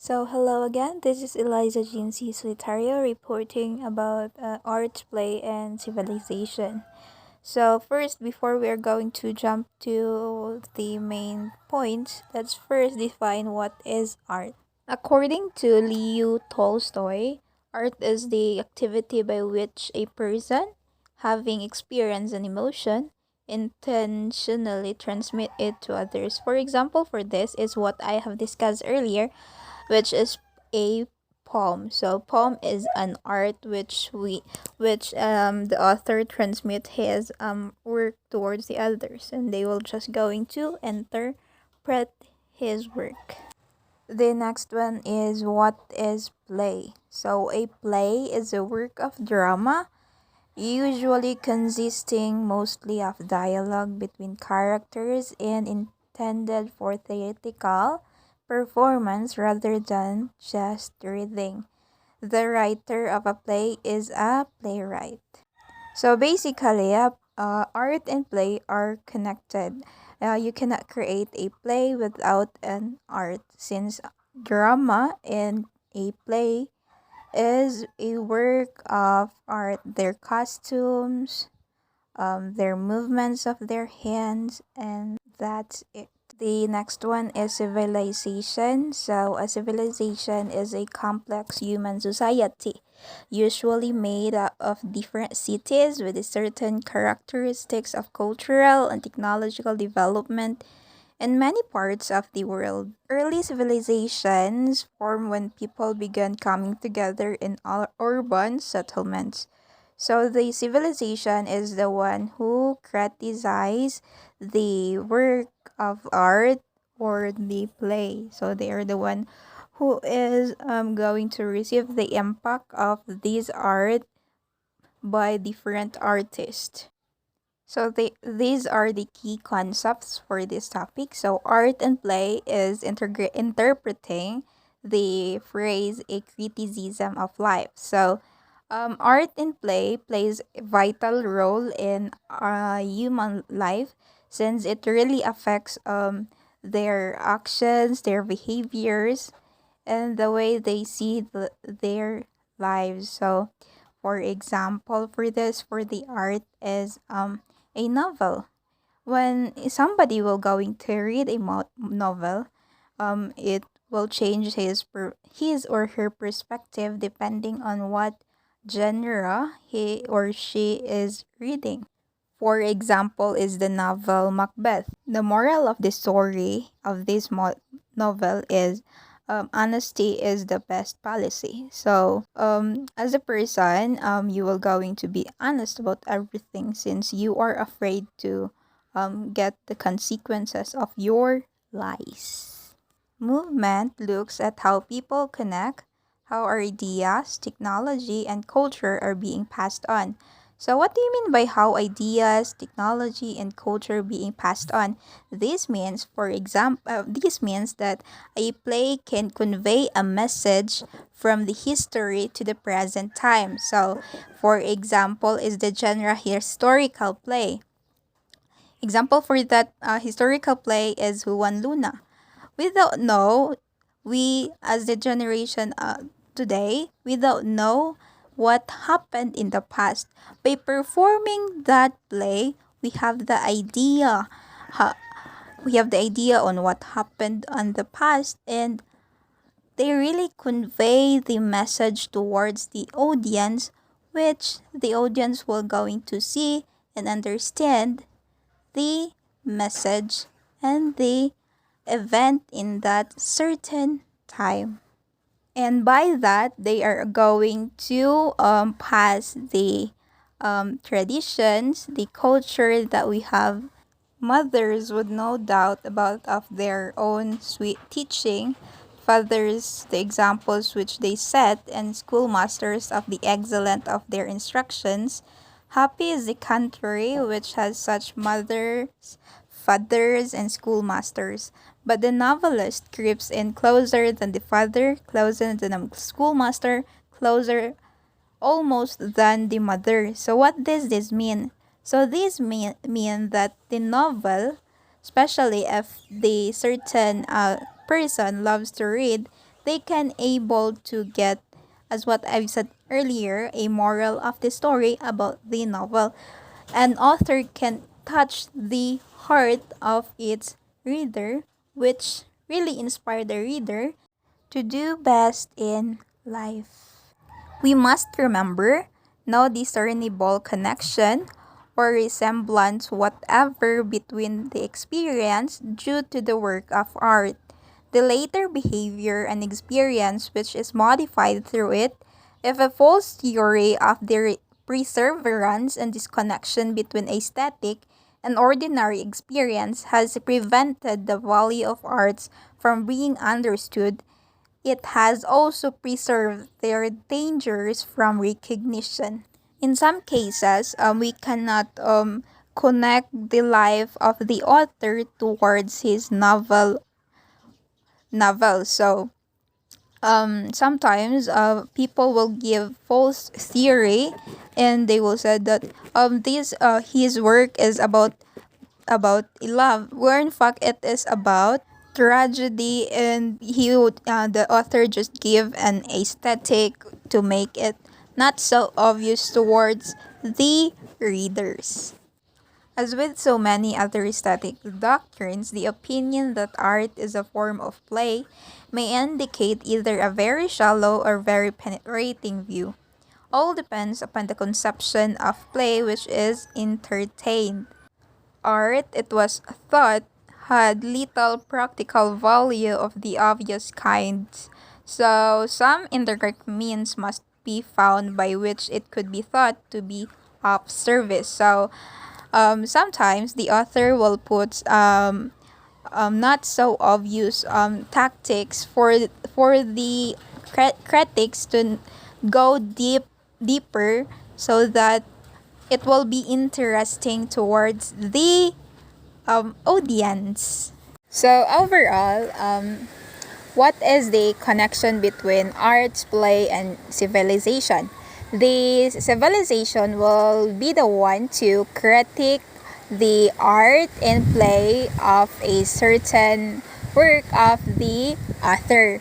So, hello again. This is Eliza Solitario reporting about art, play, and civilization. So, first, before we are going to jump to the main points, let's first define what is art. According to Leo Tolstoy, art is the activity by which a person, having experience and emotion, intentionally transmit it to others. For example, for this is what I have discussed earlier, which is a poem. So poem is an art which the author transmit his work towards the others, and they will just going to interpret his work. The next one is what is play. So a play is a work of drama, usually consisting mostly of dialogue between characters and intended for theatrical performance rather than just reading. The writer of a play is a playwright. So basically, art and play are connected. You cannot create a play without an art, since drama in a play is a work of art. Their costumes, their movements of their hands, and that's it. The next one is civilization. So, a civilization is a complex human society, usually made up of different cities with certain characteristics of cultural and technological development in many parts of the world. Early civilizations formed when people began coming together in urban settlements. So the civilization is the one who criticizes the work of art or the play. So they are the one who is going to receive the impact of this art by different artists. So these are the key concepts for this topic. So art and play is interpreting the phrase a criticism of life. So art and play plays a vital role in human life, since it really affects their actions, their behaviors, and the way they see their lives. So for example, for the art is a novel. When somebody will going to read a novel, it will change his or her perspective depending on what genre he or she is reading. For example, is the novel Macbeth. The moral of the story of this novel is honesty is the best policy. So, as a person, you will going to be honest about everything, since you are afraid to get the consequences of your lies. Movement looks at how people connect, how our ideas, technology, and culture are being passed on. So, what do you mean by how ideas, technology, and culture being passed on? This means that a play can convey a message from the history to the present time. So, for example, is the genre historical play. Example for that historical play is Juan Luna. We don't know, we as the generation today, we don't know what happened in the past. By performing that play, we have the idea. We have the idea on what happened on the past, and they really convey the message towards the audience, which the audience will going to see and understand the message and the event in that certain time. And by that, they are going to pass the traditions, the culture that we have. Mothers would no doubt about of their own sweet teaching, fathers the examples which they set, and schoolmasters of the excellence of their instructions. Happy is the country which has such mothers, fathers, and schoolmasters. But the novelist creeps in closer than the father, closer than the schoolmaster, closer almost than the mother. So what does this mean? So this mean that the novel, especially if the certain person loves to read, they can able to get, as what I've said earlier, a moral of the story about the novel. An author can touch the heart of its reader, which really inspire the reader to do best in life. We must remember no discernible connection or resemblance whatever between the experience due to the work of art. The later behavior and experience which is modified through it, if a false theory of the perseverance and disconnection between aesthetic and ordinary experience has prevented the value of arts from being understood, it has also preserved their dangers from recognition. In some cases, we cannot connect the life of the author towards his novel. So sometimes people will give false theory, and they will say that this his work is about love, where in fact it is about tragedy, and the author just give an aesthetic to make it not so obvious towards the readers. As with so many other aesthetic doctrines, the opinion that art is a form of play may indicate either a very shallow or very penetrating view. All depends upon the conception of play which is entertained. Art, it was thought, had little practical value of the obvious kinds, so some indirect means must be found by which it could be thought to be of service. So sometimes the author will put not so obvious tactics for the critics to go deeper, so that it will be interesting towards the audience. So overall, what is the connection between arts, play, and civilization? The civilization will be the one to critique the art and play of a certain work of the author.